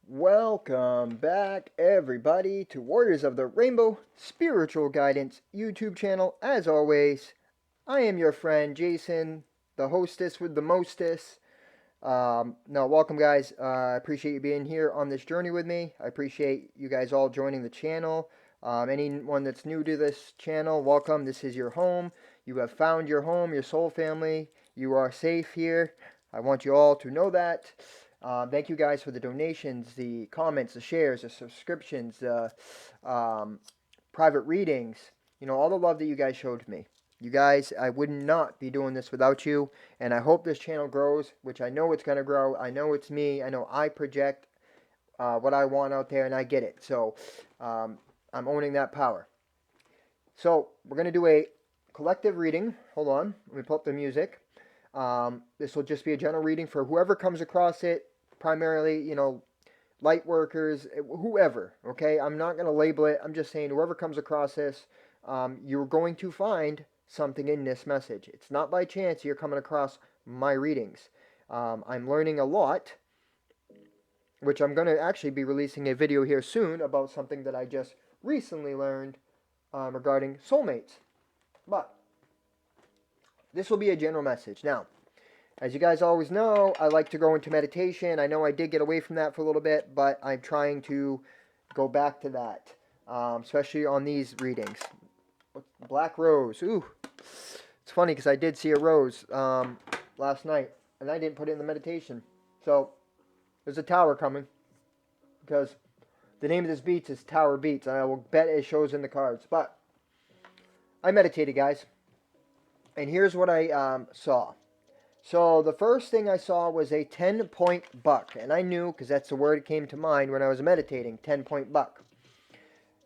Welcome back, everybody, to Warriors of the Rainbow Spiritual Guidance YouTube channel. As always, I am your friend Jason, the hostess with the mostest. No, welcome, guys. I appreciate you being here on this journey with me. I appreciate you guys all joining the channel. Anyone that's new to this channel, welcome. This is your home. You have found your home, your soul family. You are safe here. I want you all to know that. Thank you guys for the donations, the comments, the shares, the subscriptions, the private readings. All the love that you guys showed me. You guys, I would not be doing this without you, and I hope this channel grows, which I know it's going to grow. I know it's me. I know I project what I want out there, and I get it. So I'm owning that power. So we're going to do a collective reading. Hold on. Let me pull up the music. This will just be a general reading for whoever comes across it, primarily, light workers, whoever, okay? I'm not going to label it. I'm just saying whoever comes across this, you're going to find something in this message. It's not by chance you're coming across my readings. I'm learning a lot, which I'm going to actually be releasing a video here soon about something that I just recently learned regarding soulmates. But this will be a general message. Now, as you guys always know, I like to go into meditation. I know I did get away from that for a little bit, but I'm trying to go back to that, especially on these readings. Black rose. Ooh. It's funny because I did see a rose last night, and I didn't put it in the meditation. So, there's a tower coming, because the name of this beach is Tower Beats, and I will bet it shows in the cards. But I meditated, guys, and here's what I saw. So the first thing I saw was a 10-point buck, and I knew, because that's the word that came to mind when I was meditating, 10-point buck.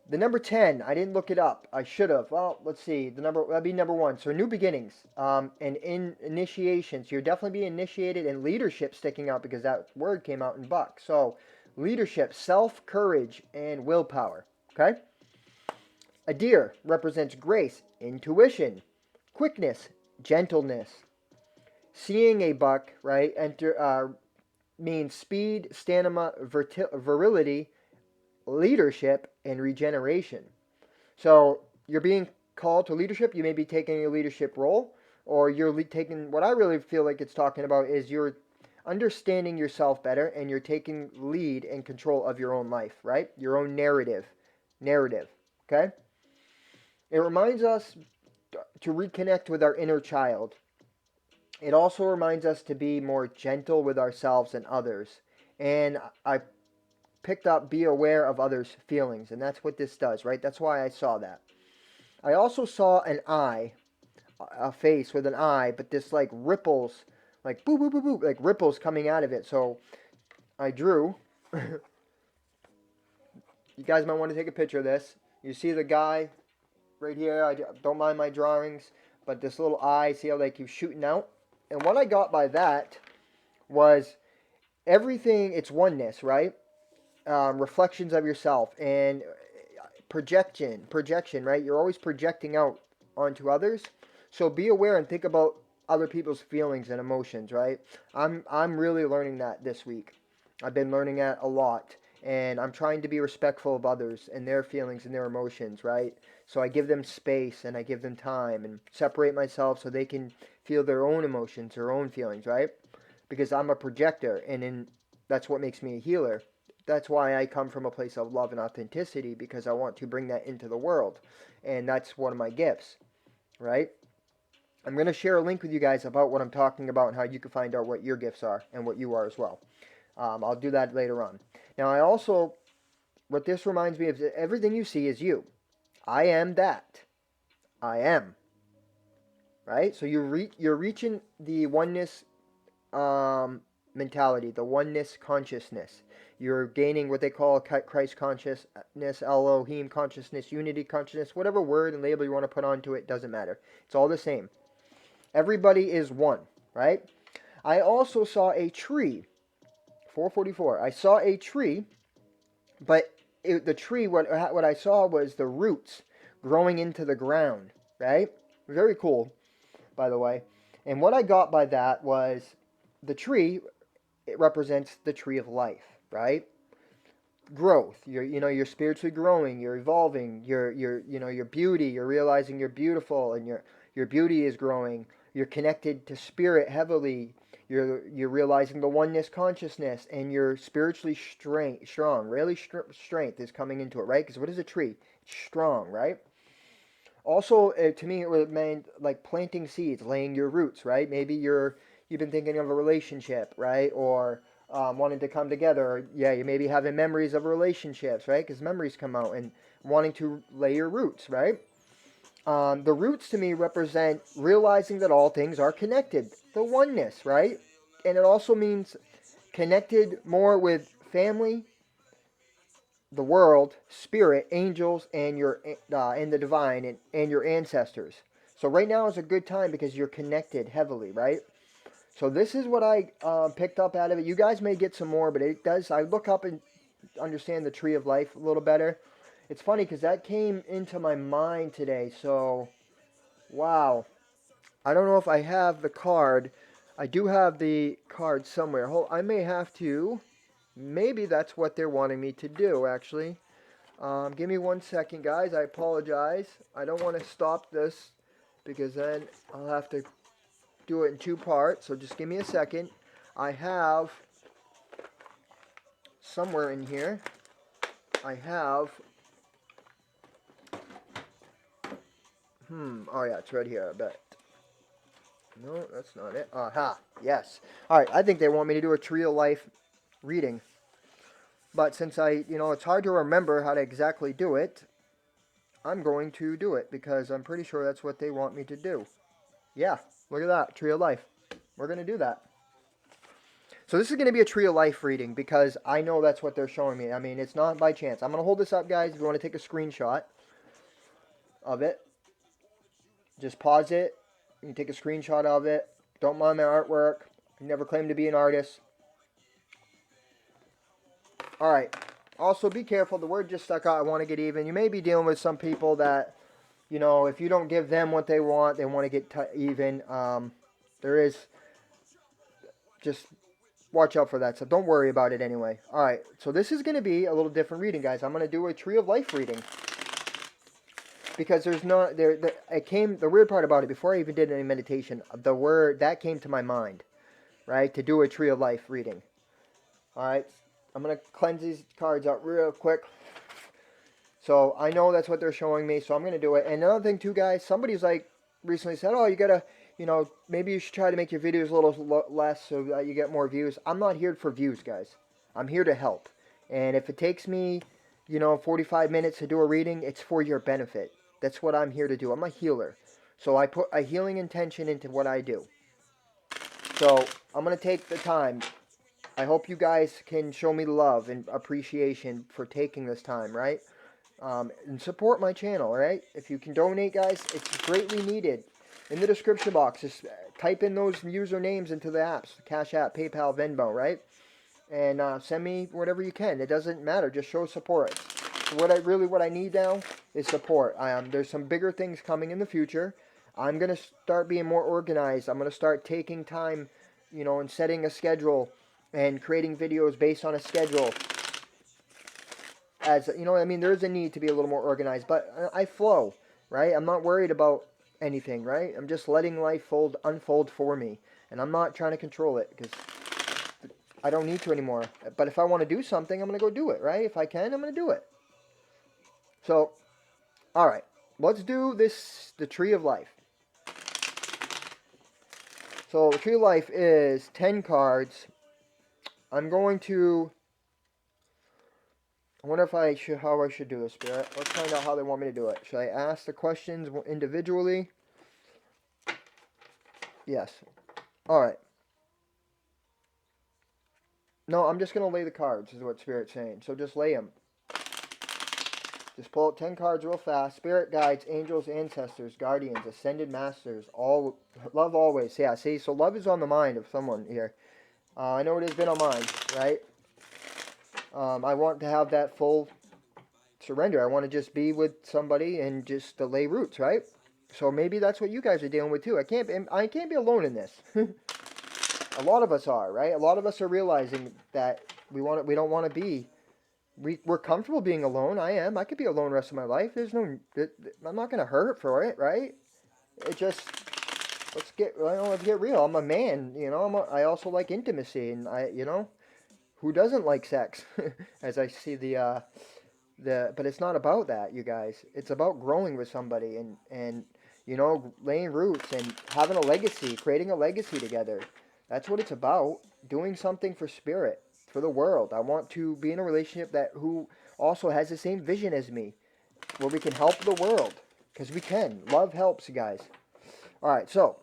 The number 10, I didn't look it up. I should have. Well, let's see. That'd be number 1. So new beginnings, and in initiations. You're definitely being initiated, and leadership sticking out because that word came out in buck. So leadership, self, courage, and willpower. Okay? A deer represents grace, intuition, quickness, gentleness. Seeing a buck, right, means speed, stamina, virility, leadership, and regeneration. So you're being called to leadership. You may be taking a leadership role, or you're taking, what I really feel like it's talking about is you're understanding yourself better, and you're taking lead and control of your own life, right? Your own narrative, okay? It reminds us to reconnect with our inner child. It also reminds us to be more gentle with ourselves and others. And I picked up be aware of others' feelings, and that's what this does, right? That's why I saw that. I also saw an eye, a face with an eye, but this like ripples, like boop, boop, boop, boop, like ripples coming out of it. So I drew. You guys might want to take a picture of this. You see the guy right here. I don't mind my drawings, but this little eye, see how they keep shooting out? And what I got by that was everything, it's oneness, right? Reflections of yourself and projection, right? You're always projecting out onto others. So be aware and think about other people's feelings and emotions, right? I'm really learning that this week. I've been learning that a lot. And I'm trying to be respectful of others and their feelings and their emotions, right? So I give them space and I give them time and separate myself so they can feel their own emotions, their own feelings, right? Because I'm a projector, and that's what makes me a healer. That's why I come from a place of love and authenticity, because I want to bring that into the world. And that's one of my gifts, right? I'm going to share a link with you guys about what I'm talking about and how you can find out what your gifts are and what you are as well. I'll do that later on. Now, what this reminds me of is everything you see is you. I am that. I am. Right? So you're reaching the oneness mentality, the oneness consciousness. You're gaining what they call Christ consciousness, Elohim consciousness, unity consciousness, whatever word and label you want to put onto it, doesn't matter. It's all the same. Everybody is one, right? I also saw a tree. 444. I saw a tree, but the tree, what I saw was the roots growing into the ground, right? Very cool, by the way. And what I got by that was the tree, it represents the tree of life, right? growth. You're spiritually growing. You're evolving. Your beauty. You're realizing you're beautiful, and your beauty is growing. You're connected to spirit heavily. You're realizing the oneness consciousness, and you're spiritually strong. Really, strength is coming into it, right? Because what is a tree? It's strong, right? Also, to me, it would mean like planting seeds, laying your roots, right? Maybe you've been thinking of a relationship, right? Or wanting to come together. Or, yeah, you maybe having memories of relationships, right? Because memories come out, and wanting to lay your roots, right? The roots to me represent realizing that all things are connected, the oneness, right? And it also means connected more with family, the world, spirit, angels, and your and the divine, and your ancestors. So right now is a good time because you're connected heavily, right? So this is what I picked up out of it. You guys may get some more, but it does. I look up and understand the tree of life a little better. It's funny because that came into my mind today. So wow, I don't know if I have the card. I do have the card somewhere. Hold, I may have to. Maybe that's what they're wanting me to do, actually. Give me 1 second, guys. I apologize. I don't want to stop this because then I'll have to do it in two parts. So just give me a second. I have somewhere in here. I have. Oh yeah, it's right here. I bet. No, that's not it. Aha. Yes. All right. I think they want me to do a tree of life reading, but since it's hard to remember how to exactly do it, I'm going to do it because I'm pretty sure that's what they want me to do. Yeah. Look at that. Tree of life. We're going to do that. So this is going to be a tree of life reading because I know that's what they're showing me. I mean, it's not by chance. I'm going to hold this up, guys. If you want to take a screenshot of it, just pause it. You can take a screenshot of it. Don't mind my artwork. I never claimed to be an artist. All right. Also, be careful. The word just stuck out. I want to get even. You may be dealing with some people that, if you don't give them what they want to get even. There is just watch out for that. So don't worry about it anyway. All right. So this is going to be a little different reading, guys. I'm going to do a tree of life reading because there's no there. It came. The weird part about it, before I even did any meditation, the word that came to my mind, right, to do a tree of life reading. All right. I'm going to cleanse these cards out real quick. So I know that's what they're showing me, so I'm going to do it. And another thing too, guys, somebody's like recently said, oh, you got to, maybe you should try to make your videos a little less so that you get more views. I'm not here for views, guys. I'm here to help. And if it takes me, 45 minutes to do a reading, it's for your benefit. That's what I'm here to do. I'm a healer. So I put a healing intention into what I do. So I'm going to take the time. I hope you guys can show me love and appreciation for taking this time, right? And support my channel, right? If you can donate, guys, it's greatly needed. In the description box, just type in those usernames into the apps, Cash App, PayPal, Venmo, right? And send me whatever you can. It doesn't matter. Just show support. So what I need now is support. There's some bigger things coming in the future. I'm going to start being more organized. I'm going to start taking time, and setting a schedule and creating videos based on a schedule. As there's a need to be a little more organized, but I flow, right? I'm not worried about anything, right? I'm just letting life unfold for me, and I'm not trying to control it because I don't need to anymore. But if I want to do something, I'm going to go do it, right? If I can, I'm going to do it. So, all right, let's do the Tree of Life. So the Tree of Life is 10 cards. I'm going to... I wonder how I should do this, Spirit. Let's find out how they want me to do it. Should I ask the questions individually? Yes. All right. No, I'm just going to lay the cards, is what Spirit's saying. So just lay them. Just pull out 10 cards real fast. Spirit guides, angels, ancestors, guardians, ascended masters, all love always. Yeah, see, so love is on the mind of someone here. I know it has been on mine, right? I want to have that full surrender. I want to just be with somebody and just lay roots, right? So maybe that's what you guys are dealing with too. I can't be alone in this. A lot of us are, right? A lot of us are realizing that we don't want to be we're comfortable being alone. I am. I could be alone the rest of my life. There's no, I'm not gonna hurt for it, right? It just, let's get real. I'm a man, you know. I also like intimacy, and who doesn't like sex? As I see but it's not about that, you guys. It's about growing with somebody and laying roots and having a legacy, creating a legacy together. That's what it's about. Doing something for spirit, for the world. I want to be in a relationship that who also has the same vision as me, where we can help the world, because we can. Love helps, you guys. All right, so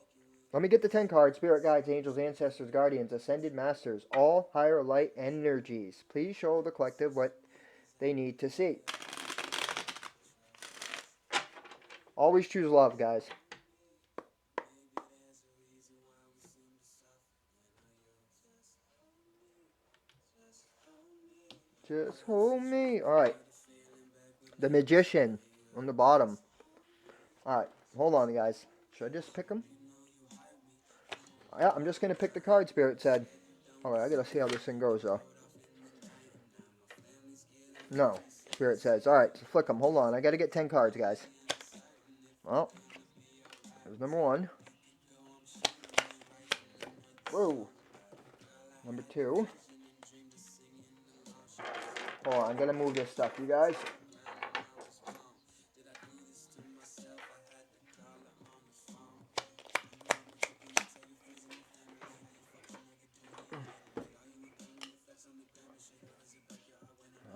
let me get the 10 cards. Spirit guides, angels, ancestors, guardians, ascended masters, all higher light energies. Please show the collective what they need to see. Always choose love, guys. Just hold me. All right. The Magician on the bottom. All right. Hold on, guys. Should I just pick them? Yeah, I'm just going to pick the card, Spirit said. All right, I got to see how this thing goes, though. No, Spirit says. All right, so flick them. Hold on. I got to get 10 cards, guys. Well, there's number 1. Whoa. Number 2. Hold on. I'm going to move this stuff, you guys.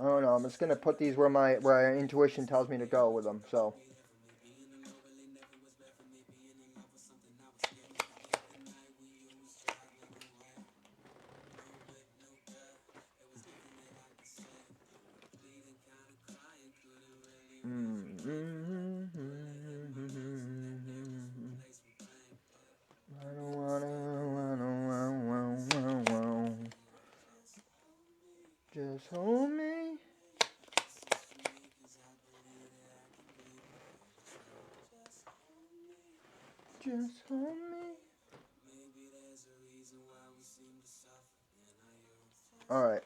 I don't know. I'm just going to put these where my intuition tells me to go with them, so. Just hold me. Just hold me. Alright.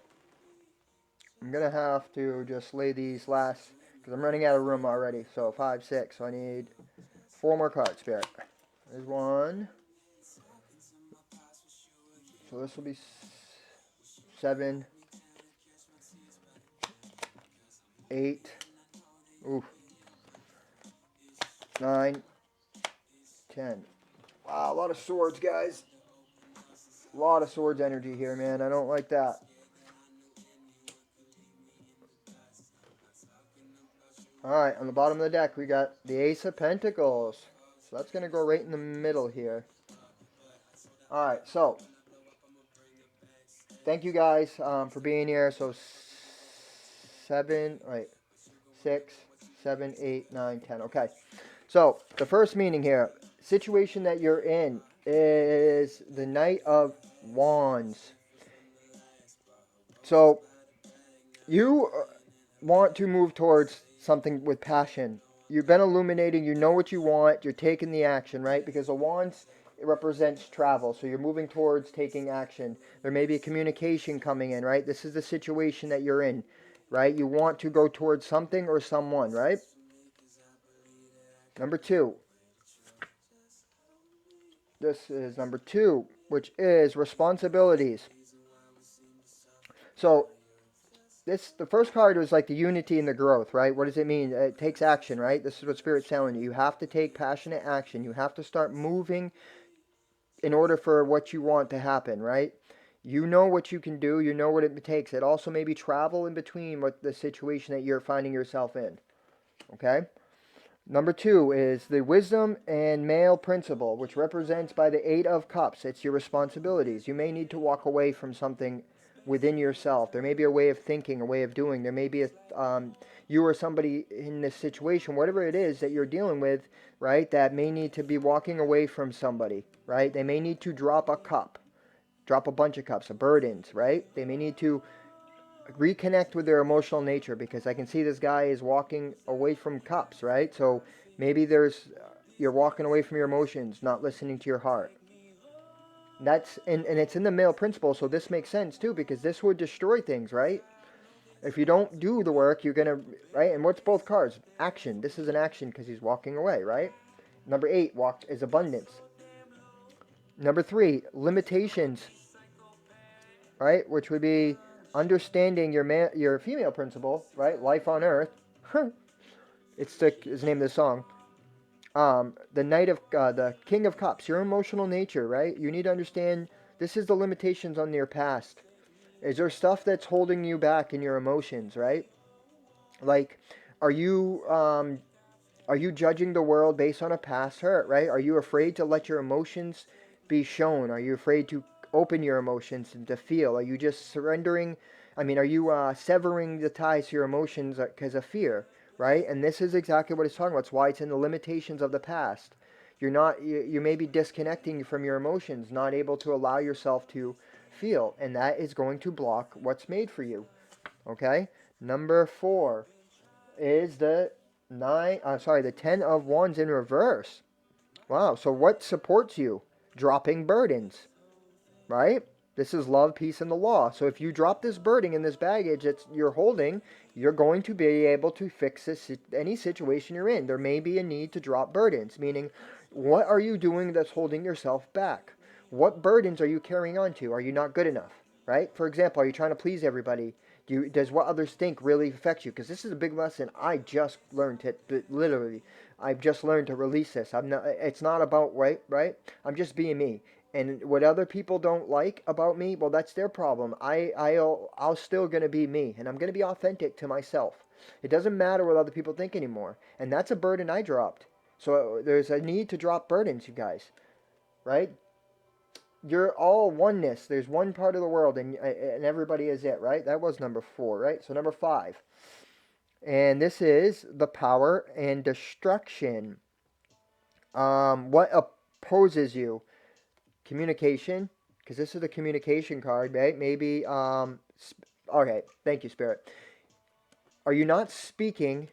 I'm going to have to just lay these last, because I'm running out of room already. So 5, 6. So I need 4 more cards, Spirit. There's 1. So this will be 7, 8. Ooh. 9, 10. Wow, a lot of swords, guys. A lot of swords energy here, man. I don't like that. Alright, on the bottom of the deck, we got the Ace of Pentacles. So that's going to go right in the middle here. Alright, so thank you guys for being here. So 6, 7, 8, 9, 10. Okay. So the first meaning here, situation that you're in is the Knight of Wands. So you want to move towards something with passion. You've been illuminating, you know what you want, you're taking the action, right? Because the wands, it represents travel, so you're moving towards taking action. There may be a communication coming in, right? This is the situation that you're in, right? You want to go towards something or someone, right? Number 2. This is number 2, which is responsibilities. So the first card was like the unity and the growth, right? What does it mean? It takes action, right? This is what Spirit's telling you. You have to take passionate action. You have to start moving in order for what you want to happen, right? You know what you can do. You know what it takes. It also may be travel in between what the situation that you're finding yourself in, okay? Number 2 is the wisdom and male principle, which represents by the 8 of cups. It's your responsibilities. You may need to walk away from something within yourself. There may be a way of thinking, a way of doing. There may be you or somebody in this situation, whatever it is that you're dealing with, right, that may need to be walking away from somebody, right? They may need to drop a cup, drop a bunch of cups, of burdens, right? They may need to reconnect with their emotional nature, because I can see this guy is walking away from cups, right? So maybe you're walking away from your emotions, not listening to your heart. And it's in the male principle, so this makes sense too, because this would destroy things, right? If you don't do the work, you're going to, right? And what's both cards? Action. This is an action because he's walking away, right? Number 8, walk is abundance. Number 3, limitations, right? Which would be understanding your female principle, right? Life on earth. It's the name of the song. The Knight of the King of Cups, your emotional nature, right? You need to understand this is the limitations on your past. Is there stuff that's holding you back in your emotions, right? Like, are you judging the world based on a past hurt, right? Are you afraid to let your emotions be shown? Are you afraid to open your emotions and to feel? Are you just surrendering? I mean, are you severing the ties to your emotions because of fear, right? And this is exactly what it's talking about. It's why it's in the limitations of the past. You may be disconnecting from your emotions, not able to allow yourself to feel, and that is going to block what's made for you. Okay? Number 4 is the the 10 of Wands in reverse. Wow. So what supports you? Dropping burdens, right? This is love, peace, and the law. So if you drop this burden and this baggage that you're holding, you're going to be able to fix any situation you're in. There may be a need to drop burdens, meaning what are you doing that's holding yourself back? What burdens are you carrying on to? Are you not good enough, right? For example, are you trying to please everybody? Does what others think really affect you? Because this is a big lesson I just learned literally. I've just learned to release this. It's not about right. I'm just being me. And what other people don't like about me, well, that's their problem. I'll still gonna be me, and I'm gonna be authentic to myself. It doesn't matter what other people think anymore, and that's a burden I dropped. So there's a need to drop burdens, you guys, right? You're all oneness. There's one part of the world, and everybody is it, right? That was number 4, right? So number 5, and this is the power and destruction. What opposes you? Communication, because this is the communication card, right? Maybe, okay, thank you, Spirit. Are you not speaking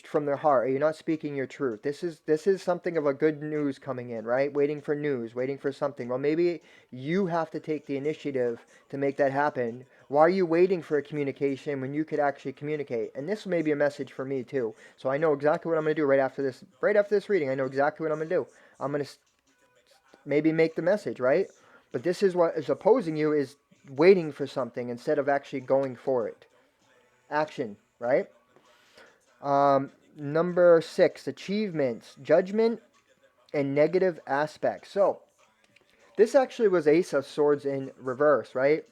from their heart? Are you not speaking your truth? This is something of a good news coming in, right? Waiting for news, waiting for something. Well, maybe you have to take the initiative to make that happen. Why are you waiting for a communication when you could actually communicate? And this may be a message for me too. So I know exactly what I'm going to do right after this. Right after this reading, I know exactly what I'm going to do. I'm going to maybe make the message, right? But this is what is opposing you, is waiting for something instead of actually going for it. Action, right? Number 6, achievements, judgment, and negative aspects. So this actually was Ace of Swords in reverse, right?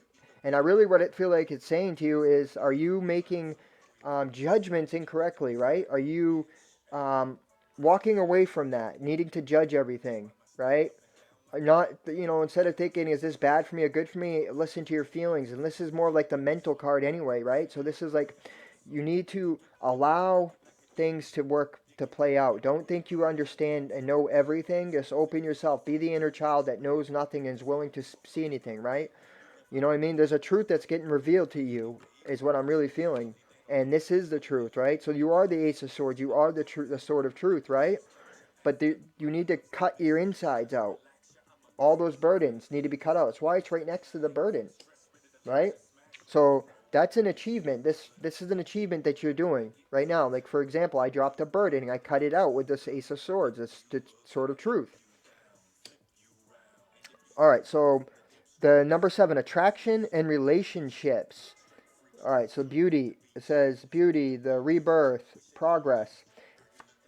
And I really what it feel like it's saying to you is, are you making judgments incorrectly, right? Are you walking away from that, needing to judge everything, right? Not, instead of thinking, is this bad for me or good for me, listen to your feelings. And this is more like the mental card anyway, right? So this is like, you need to allow things to work, to play out. Don't think you understand and know everything. Just open yourself. Be the inner child that knows nothing and is willing to see anything, right? You know what I mean? There's a truth that's getting revealed to you, is what I'm really feeling. And this is the truth, right? So you are the Ace of Swords. You are the sword of truth, right? But you need to cut your insides out. All those burdens need to be cut out. That's why it's right next to the burden, right? So that's an achievement. This is an achievement that you're doing right now. Like, for example, I dropped a burden and I cut it out with this Ace of Swords, this the sword of truth. All right, so the number 7, attraction and relationships. All right, so beauty. It says beauty, the rebirth, progress,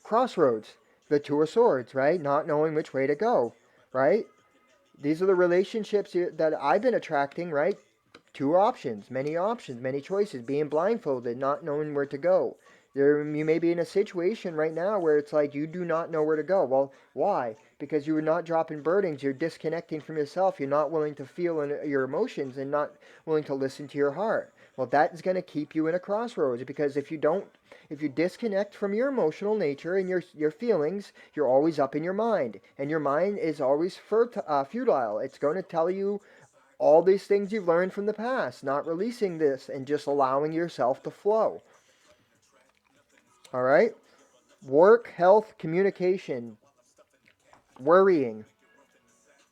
crossroads, the 2 of Swords, right? Not knowing which way to go, right? These are the relationships that I've been attracting, right? 2 options, many choices, being blindfolded, not knowing where to go. You may be in a situation right now where it's like you do not know where to go. Well, why? Because you are not dropping burdens. You're disconnecting from yourself. You're not willing to feel your emotions and not willing to listen to your heart. Well, that is going to keep you in a crossroads, because if you disconnect from your emotional nature and your feelings, you're always up in your mind, and your mind is always futile. It's going to tell you all these things you've learned from the past, not releasing this and just allowing yourself to flow. All right? Work, health, communication, worrying.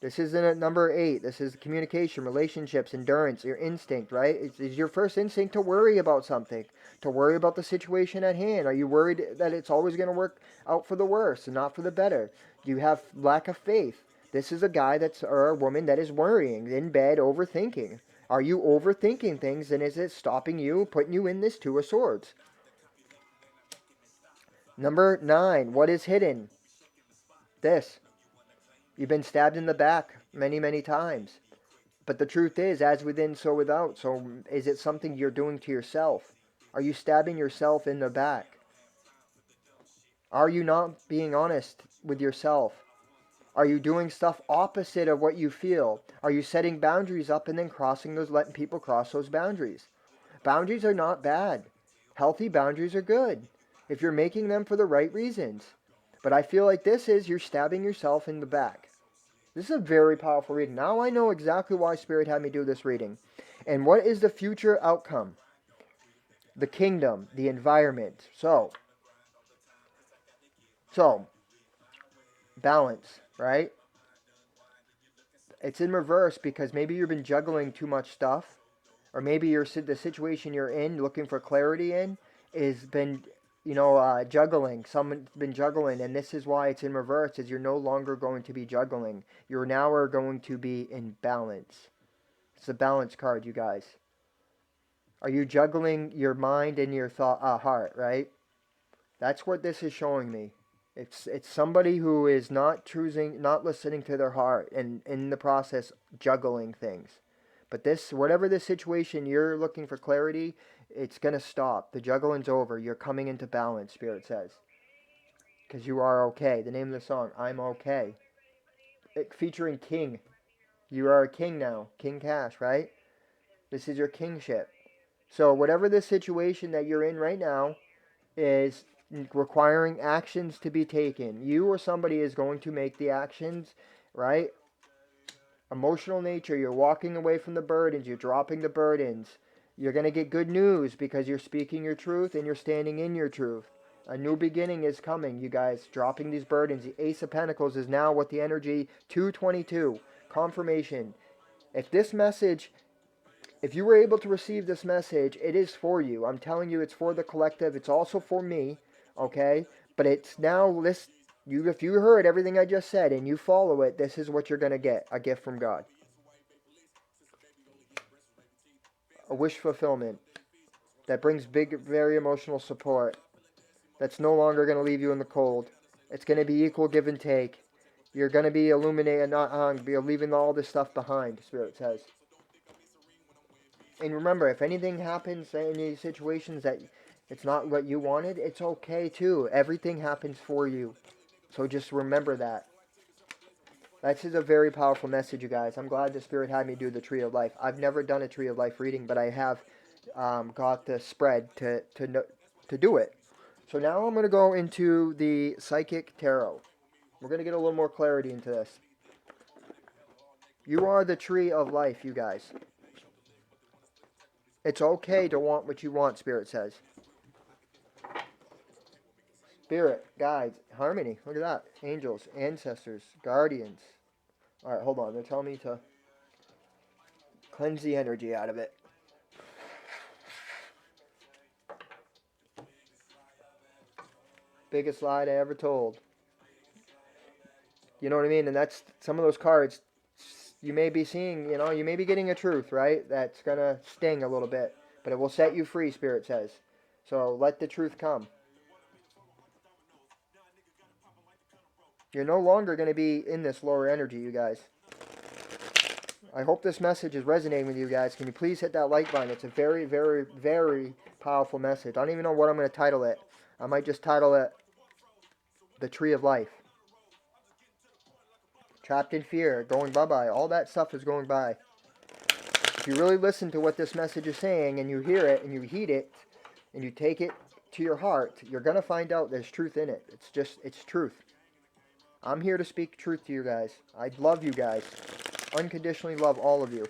This is in number 8. This is communication, relationships, endurance, your instinct, right? It's your first instinct to worry about something, to worry about the situation at hand. Are you worried that it's always going to work out for the worse and not for the better? Do you have lack of faith? This is a guy or a woman that is worrying, in bed, overthinking. Are you overthinking things, and is it stopping you, putting you in this Two of Swords? Number 9, what is hidden? This. You've been stabbed in the back many, many times. But the truth is, as within, so without. So is it something you're doing to yourself? Are you stabbing yourself in the back? Are you not being honest with yourself? Are you doing stuff opposite of what you feel? Are you setting boundaries up and then letting people cross those boundaries? Boundaries are not bad. Healthy boundaries are good if you're making them for the right reasons. But I feel like you're stabbing yourself in the back. This is a very powerful reading. Now I know exactly why Spirit had me do this reading. And what is the future outcome? The kingdom, the environment. So, balance, right? It's in reverse because maybe you've been juggling too much stuff. Or maybe the situation you're in, looking for clarity in, is been, juggling. Someone's been juggling, and this is why it's in reverse, is you're no longer going to be juggling. You're now are going to be in balance. It's a balance card, you guys. Are you juggling your mind and your heart, right? That's what this is showing me. It's somebody who is not listening to their heart, and in the process juggling things. But whatever the situation, you're looking for clarity, it's going to stop. The juggling's over. You're coming into balance, Spirit says. Because you are okay. The name of the song, I'm Okay. Featuring King. You are a king now. King Cash, right? This is your kingship. So whatever the situation that you're in right now is requiring actions to be taken. You or somebody is going to make the actions, right? Emotional nature, you're walking away from the burdens, you're dropping the burdens. You're going to get good news because you're speaking your truth and you're standing in your truth. A new beginning is coming, you guys, dropping these burdens. The Ace of Pentacles is now what the energy 222, confirmation. If you were able to receive this message, it is for you. I'm telling you, it's for the collective. It's also for me, okay? But it's now this. If you heard everything I just said and you follow it, this is what you're going to get, a gift from God. A wish fulfillment that brings big, very emotional support. That's no longer going to leave you in the cold. It's going to be equal give and take. You're going to be illuminated, not be leaving all this stuff behind, Spirit says. And remember, if anything happens in these situations that it's not what you wanted, it's okay too. Everything happens for you. So just remember that. This is a very powerful message, you guys. I'm glad the Spirit had me do the Tree of Life. I've never done a Tree of Life reading, but I have got the spread to do it. So now I'm going to go into the Psychic Tarot. We're going to get a little more clarity into this. You are the Tree of Life, you guys. It's okay to want what you want, Spirit says. Spirit, guides, harmony. Look at that. Angels, ancestors, guardians. Alright, hold on. They're telling me to cleanse the energy out of it. Biggest lie I ever told. You know what I mean? And that's some of those cards you may be seeing, you may be getting a truth, right? That's going to sting a little bit. But it will set you free, Spirit says. So let the truth come. You're no longer going to be in this lower energy, you guys. I hope this message is resonating with you guys. Can you please hit that like button? It's a very, very, very powerful message. I don't even know what I'm going to title it. I might just title it The Tree of Life. Trapped in fear, going bye-bye. All that stuff is going by. If you really listen to what this message is saying and you hear it and you heed it and you take it to your heart, you're going to find out there's truth in it. It's truth. I'm here to speak truth to you guys. I love you guys. Unconditionally love all of you.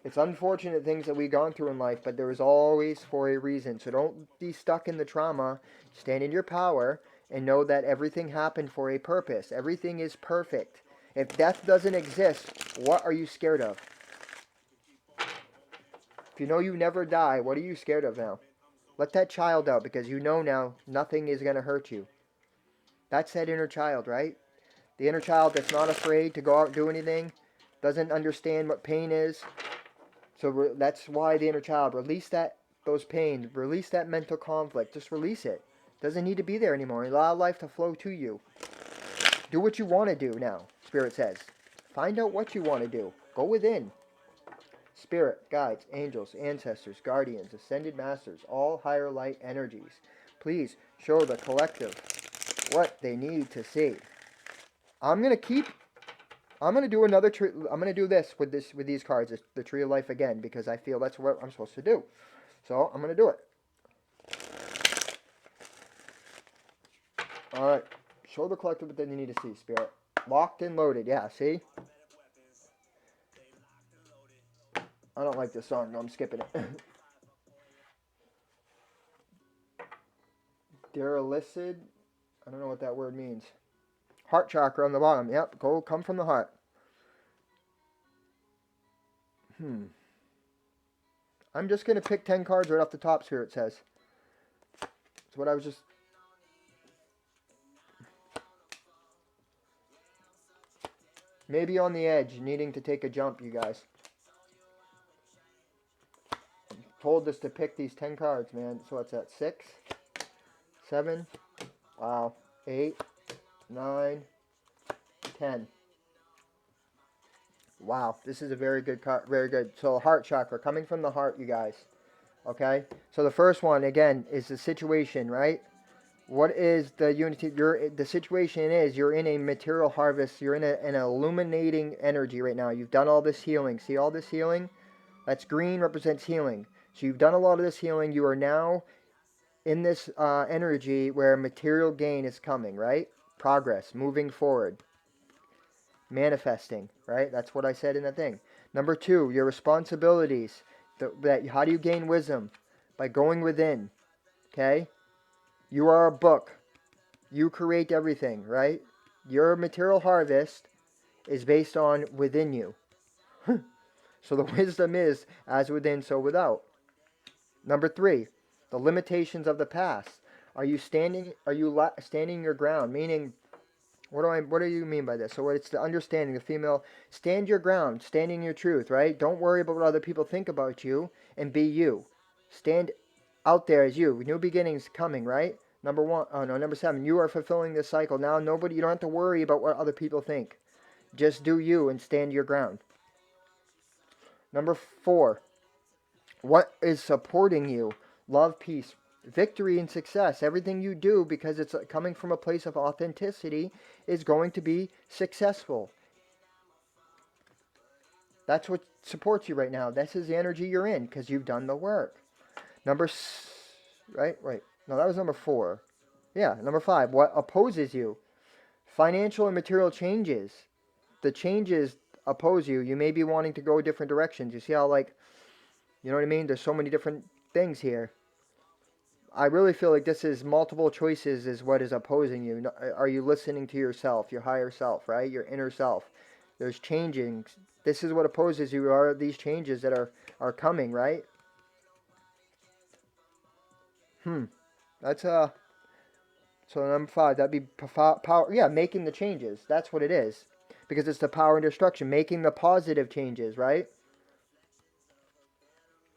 It's unfortunate things that we've gone through in life, but there is always for a reason. So don't be stuck in the trauma. Stand in your power and know that everything happened for a purpose. Everything is perfect. If death doesn't exist, what are you scared of? If you know you never die, what are you scared of now? Let that child out, because you know now nothing is going to hurt you. That's that inner child, right? The inner child that's not afraid to go out and do anything, doesn't understand what pain is. So that's why the inner child, release those pains, release that mental conflict, just release it. Doesn't need to be there anymore. Allow life to flow to you. Do what you want to do now, Spirit says. Find out what you want to do. Go within. Spirit, guides, angels, ancestors, guardians, ascended masters, all higher light energies, please show the collective what they need to see. I'm going to do another tree. I'm going to do this with these cards, the Tree of Life again, because I feel that's what I'm supposed to do. So I'm going to do it. All right. Show the collective what they need to see, Spirit. Locked and loaded. Yeah, see? I don't like this song. No, I'm skipping it. Derelicid. I don't know what that word means. Heart chakra on the bottom. Yep, come from the heart. I'm just going to pick 10 cards right off the top, Spirit says. That's what I was just... Maybe on the edge, needing to take a jump, you guys. I'm told us to pick these 10 cards, man. So what's that? 6, 7, wow, 8, 9, 10. Wow, this is a very good card. Very good. So heart chakra, coming from the heart, you guys. Okay? So the first one, again, is the situation, right? What is the unity? The situation is you're in a material harvest. You're in an illuminating energy right now. You've done all this healing. See all this healing? That's green, represents healing. So you've done a lot of this healing. You are now in this energy where material gain is coming, right? Progress, moving forward, manifesting, right? That's what I said in the thing. Number 2, your responsibilities. How do you gain wisdom? By going within, okay? You are a book. You create everything, right? Your material harvest is based on within you. So the wisdom is as within, so without. Number 3, the limitations of the past. Are you standing your ground? Meaning, what do you mean by this? So it's the understanding, the female, stand your ground, standing your truth, right? Don't worry about what other people think about you, and be you. Stand out there as you. New beginnings coming, right? Number 7, you are fulfilling this cycle. Now you don't have to worry about what other people think. Just do you and stand your ground. Number 4, what is supporting you? Love, peace, victory, and success. Everything you do, because it's coming from a place of authenticity, is going to be successful. That's what supports you right now. This is the energy you're in, because you've done the work. Right? No, that was number 4. Yeah, number 5. What opposes you? Financial and material changes. The changes oppose you. You may be wanting to go different directions. You see how, you know what I mean? There's so many different things here. I really feel like this is multiple choices is what is opposing you. Are you listening to yourself, your higher self, right? Your inner self. There's changing. This is what opposes you, are these changes that are coming, right? That's so number 5, that'd be power. Yeah, making the changes. That's what it is. Because it's the power and destruction, making the positive changes, right?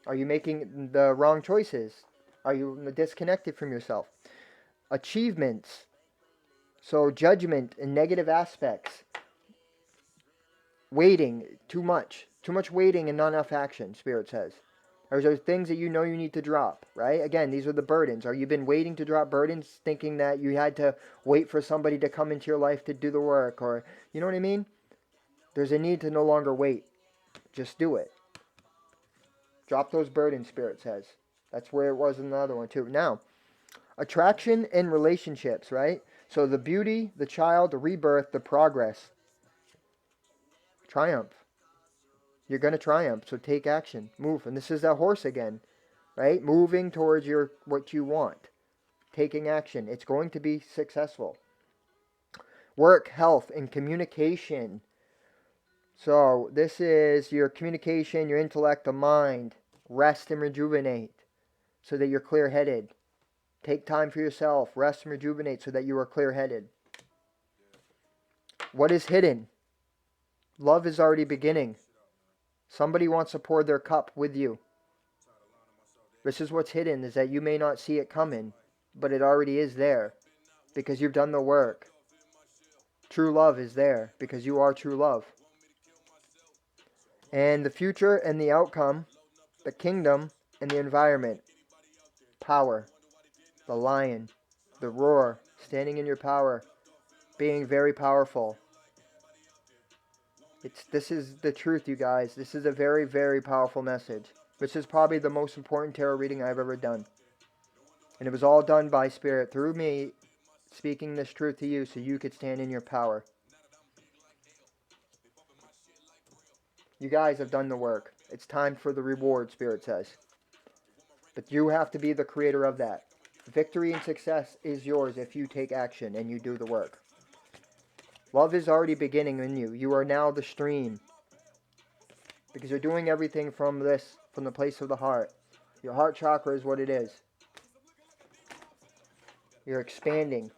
Are you making the wrong choices? Are you disconnected from yourself? Achievements. So judgment and negative aspects. Waiting, too much waiting and not enough action, Spirit says. Those are things that you know you need to drop, right? Again, these are the burdens. Are you been waiting to drop burdens, thinking that you had to wait for somebody to come into your life to do the work? Or, you know what I mean? There's a need to no longer wait. Just do it. Drop those burdens, Spirit says. That's where it was in the other one, too. Now, attraction and relationships, right? So the beauty, the child, the rebirth, the progress. Triumph. You're going to triumph, so take action. Move. And this is that horse again, right? Moving towards what you want. Taking action. It's going to be successful. Work, health, and communication. So this is your communication, your intellect, the mind. Rest and rejuvenate so that you're clear-headed. Take time for yourself. Rest and rejuvenate so that you are clear-headed. What is hidden? Love is already beginning. Somebody wants to pour their cup with you. This is what's hidden, is that you may not see it coming, but it already is there because you've done the work. True love is there because you are true love. And the future and the outcome, the kingdom and the environment. Power, the lion, the roar, standing in your power, being very powerful. This is the truth, you guys. This is a very, very powerful message. This is probably the most important tarot reading I've ever done. And it was all done by Spirit through me speaking this truth to you so you could stand in your power. You guys have done the work. It's time for the reward, Spirit says. But you have to be the creator of that. Victory and success is yours if you take action and you do the work. Love is already beginning in you. You are now the stream. Because you're doing everything from the place of the heart. Your heart chakra is what it is. You're expanding.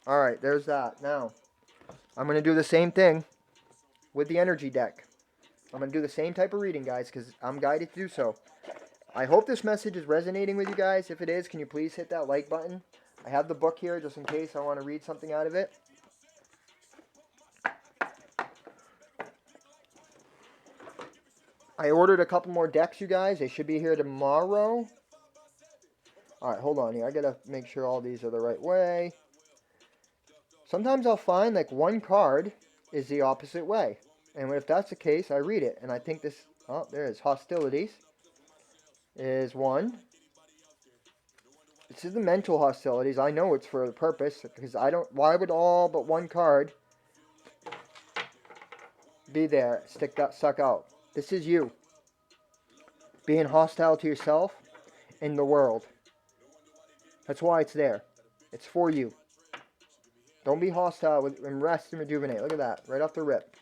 Alright, there's that. Now, I'm going to do the same thing with the energy deck. I'm going to do the same type of reading, guys, because I'm guided to do so. I hope this message is resonating with you guys. If it is, can you please hit that like button? I have the book here just in case I want to read something out of it. I ordered a couple more decks, you guys. They should be here tomorrow. Alright, hold on here. I gotta make sure all these are the right way. Sometimes I'll find like one card is the opposite way. And if that's the case, I read it. And I think this... Oh, there is hostilities. Is one. This is the mental hostilities. I know it's for a purpose. Because I don't... Why would all but one card be there? Suck out. This is you. Being hostile to yourself and the world. That's why it's there. It's for you. Don't be hostile and rest and rejuvenate. Look at that. Right off the rip.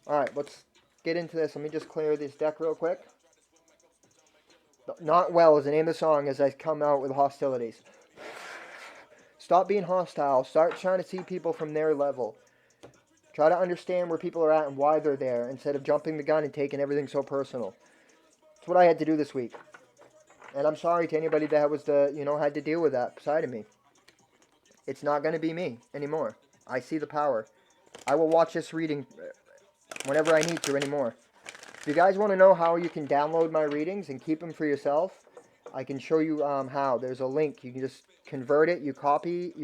Alright, let's get into this. Let me just clear this deck real quick. Not Well is the name of the song as I come out with hostilities. Stop being hostile. Start trying to see people from their level. Try to understand where people are at and why they're there instead of jumping the gun and taking everything so personal. That's what I had to do this week. And I'm sorry to anybody that was had to deal with that side of me. It's not going to be me anymore. I see the power. I will watch this reading whenever I need to anymore. If you guys want to know how you can download my readings and keep them for yourself, I can show you how. There's a link. You can just convert it. You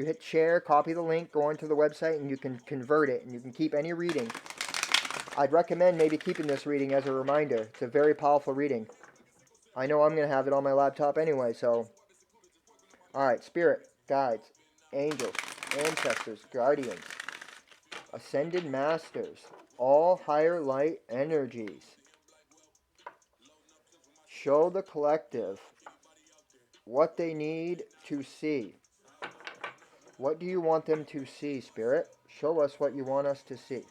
hit share, copy the link, go onto the website, and you can convert it. And you can keep any reading. I'd recommend maybe keeping this reading as a reminder. It's a very powerful reading. I know I'm going to have it on my laptop anyway, so... Alright, Spirit, Guides, Angels, Ancestors, Guardians, Ascended Masters, all higher light energies. Show the collective what they need to see. What do you want them to see, Spirit? Show us what you want us to see.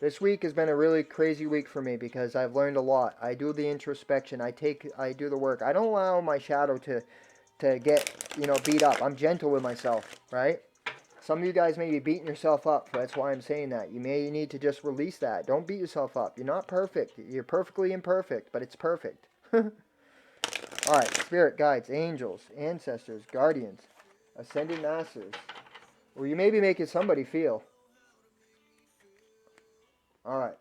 This week has been a really crazy week for me because I've learned a lot. I do the introspection. I do the work. I don't allow my shadow to get, beat up. I'm gentle with myself, right? Some of you guys may be beating yourself up. That's why I'm saying that. You may need to just release that. Don't beat yourself up. You're not perfect. You're perfectly imperfect, but it's perfect. Alright, Spirit, Guides, Angels, Ancestors, Guardians, Ascended Masters. Well, you may be making somebody feel. Alright.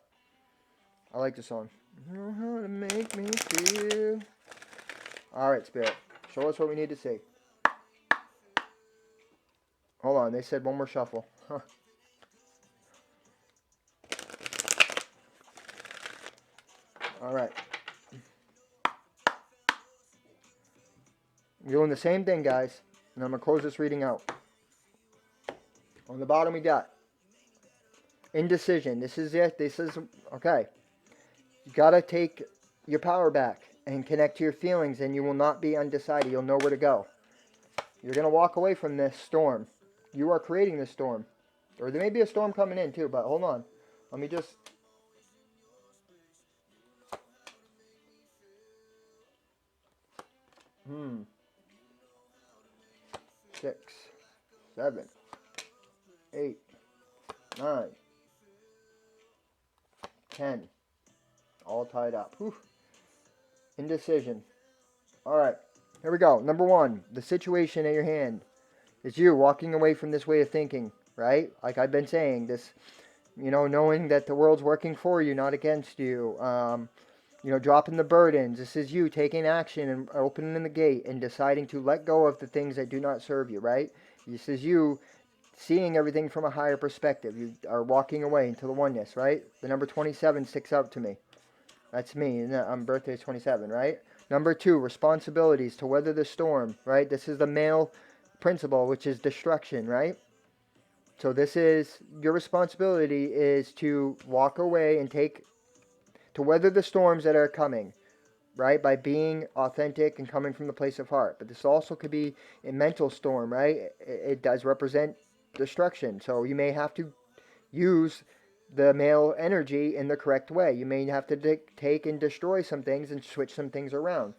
I like the song. You know how to make me feel. Alright, Spirit. Show us what we need to see. Hold on. They said one more shuffle. Huh. Alright. I'm doing the same thing, guys. And I'm going to close this reading out. On the bottom we got indecision. This is it. This is... Okay. You got to take your power back and connect to your feelings, and you will not be undecided. You'll know where to go. You're going to walk away from this storm. You are creating this storm. Or there may be a storm coming in too, but hold on. Let me just... 6, 7, 8, 9, 10. All tied up. Whew. Indecision. Alright, here we go. Number 1, the situation at your hand. It's you walking away from this way of thinking, right? Like I've been saying, this, knowing that the world's working for you, not against you. Dropping the burdens. This is you taking action and opening the gate and deciding to let go of the things that do not serve you, right? This is you seeing everything from a higher perspective. You are walking away into the oneness, right? The number 27 sticks out to me. That's me. I'm birthday 27, right? Number 2, responsibilities to weather the storm, right? This is the male principle, which is destruction, right? So this is your responsibility, is to walk away and to weather the storms that are coming, right? By being authentic and coming from the place of heart. But this also could be a mental storm, right? It does represent destruction. So you may have to use the male energy in the correct way. You may have to take and destroy some things and switch some things around.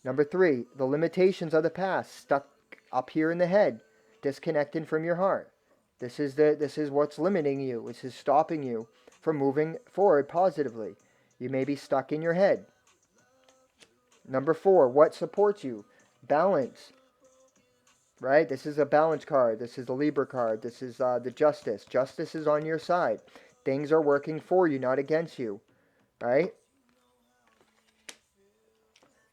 Number 3, the limitations of the past, stuck up here in the head, disconnected from your heart. This is what's limiting you. This is stopping you from moving forward positively. You may be stuck in your head. Number 4, what supports you? Balance. Right? This is a balance card. This is the Libra card. This is the justice. Justice is on your side. Things are working for you, not against you. Right?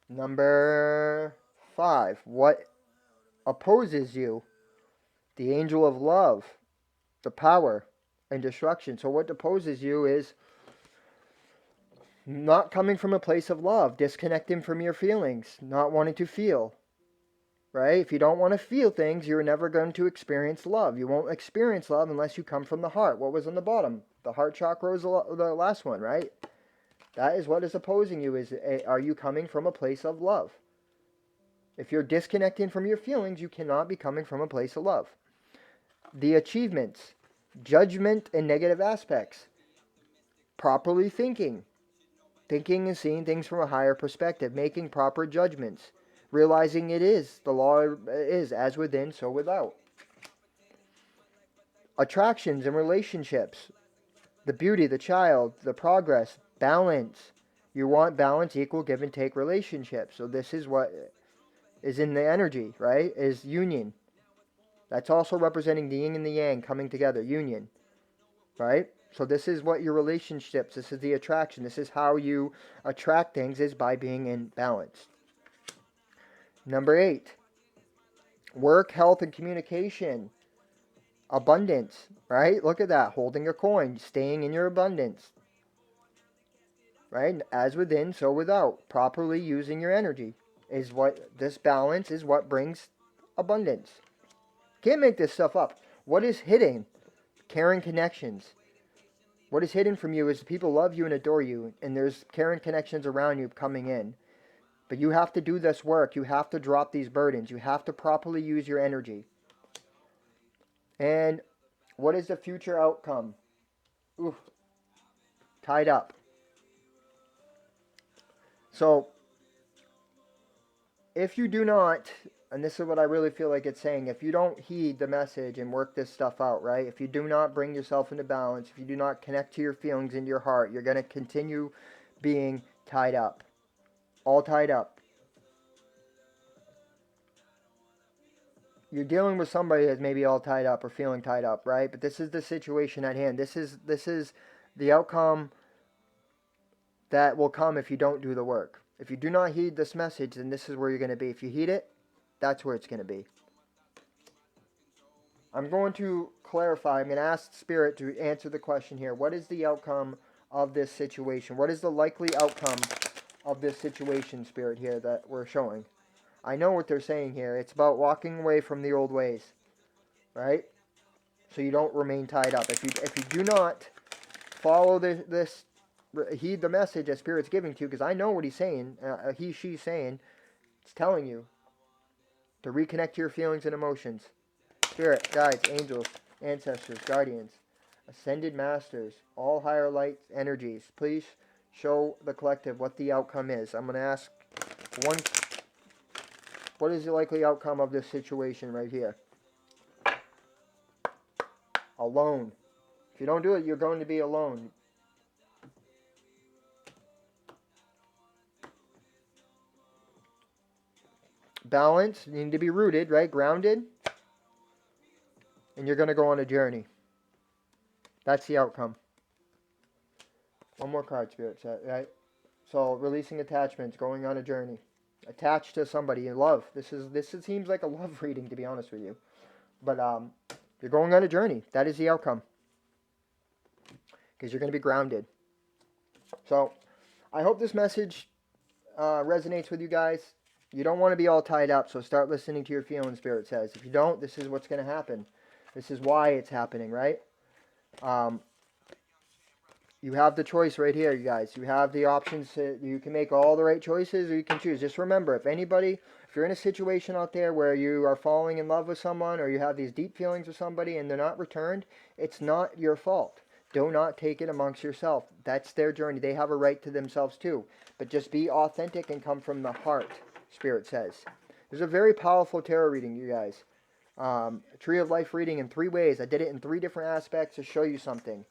Number 5, what opposes you? The angel of love, the power, and destruction. So what opposes you is not coming from a place of love, disconnecting from your feelings, not wanting to feel. Right? If you don't want to feel things, you're never going to experience love. You won't experience love unless you come from the heart. What was on the bottom? The heart chakra was the last one, right? That is what is opposing you. Are you coming from a place of love? If you're disconnecting from your feelings, you cannot be coming from a place of love. The achievements, judgment and negative aspects. Properly thinking and seeing things from a higher perspective, making proper judgments. Realizing it is, the law is as within, so without. Attractions and relationships. The beauty, the child, the progress, balance. You want balance, equal, give and take relationships. So this is what is in the energy, right? Is union. That's also representing the yin and the yang coming together, union. Right? So this is what your relationships, this is the attraction. This is how you attract things, is by being in balance. Number 8, work, health, and communication. Abundance, right? Look at that. Holding a coin, staying in your abundance. Right? As within, so without. Properly using your energy is what, this balance is what brings abundance. Can't make this stuff up. What is hidden? Caring connections. What is hidden from you is people love you and adore you, and there's caring connections around you coming in. But you have to do this work. You have to drop these burdens. You have to properly use your energy. And what is the future outcome? Oof. Tied up. So, if you do not, and this is what I really feel like it's saying, if you don't heed the message and work this stuff out, right? If you do not bring yourself into balance, if you do not connect to your feelings and your heart, you're going to continue being tied up. All tied up. You're dealing with somebody that's maybe all tied up or feeling tied up, right? But this is the situation at hand. This is the outcome that will come if you don't do the work. If you do not heed this message, then this is where you're going to be. If you heed it, that's where it's going to be. I'm going to clarify. I'm going to ask Spirit to answer the question here. What is the outcome of this situation? What is the likely outcome of this situation, Spirit, here that we're showing? I know what they're saying here. It's about walking away from the old ways, right? So you don't remain tied up. If you do not follow this heed the message that Spirit's giving to you, because I know what he's saying. She's saying. It's telling you to reconnect to your feelings and emotions. Spirit, guides, angels, ancestors, guardians, ascended masters, all higher light energies, please show the collective what the outcome is. I'm going to ask one, what is the likely outcome of this situation right here? Alone. If you don't do it, you're going to be alone. Balance, you need to be rooted, right? Grounded. And you're going to go on a journey. That's the outcome. One more card, Spirit set, right? So, releasing attachments, going on a journey. Attached to somebody you love. This seems like a love reading, to be honest with you. But you're going on a journey. That is the outcome. Because you're going to be grounded. So, I hope this message resonates with you guys. You don't want to be all tied up, so start listening to your feelings, Spirit says. If you don't, this is what's going to happen. This is why it's happening, right? You have the choice right here, you guys. You have the options. You can make all the right choices, or you can choose. Just remember, if you're in a situation out there where you are falling in love with someone, or you have these deep feelings with somebody and they're not returned, it's not your fault. Do not take it amongst yourself. That's their journey. They have a right to themselves too. But just be authentic and come from the heart, Spirit says. There's a very powerful tarot reading, you guys. Tree of Life reading in 3 ways. I did it in 3 different aspects to show you something.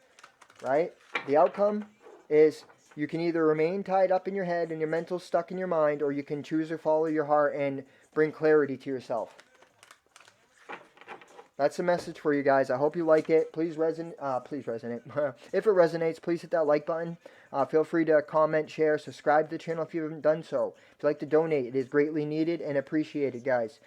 Right? The outcome is you can either remain tied up in your head and your mental stuck in your mind, or you can choose to follow your heart and bring clarity to yourself. That's the message for you guys. I hope you like it. Please resonate. If it resonates, please hit that like button. Feel free to comment, share, subscribe to the channel if you haven't done so. If you'd like to donate, it is greatly needed and appreciated, guys.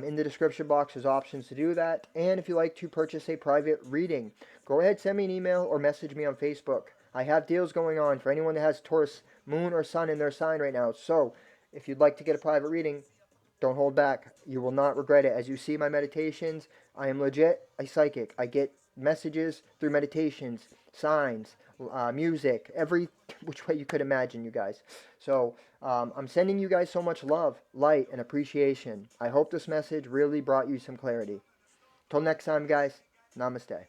In the description box, there's options to do that. And if you'd like to purchase a private reading, go ahead, send me an email or message me on Facebook. I have deals going on for anyone that has Taurus, Moon, or Sun in their sign right now. So if you'd like to get a private reading, don't hold back. You will not regret it. As you see my meditations, I am legit a psychic. I get messages through meditations, signs, music, every which way you could imagine, you guys. So I'm sending you guys so much love, light, and appreciation. I hope this message really brought you some clarity. Till next time, guys. Namaste.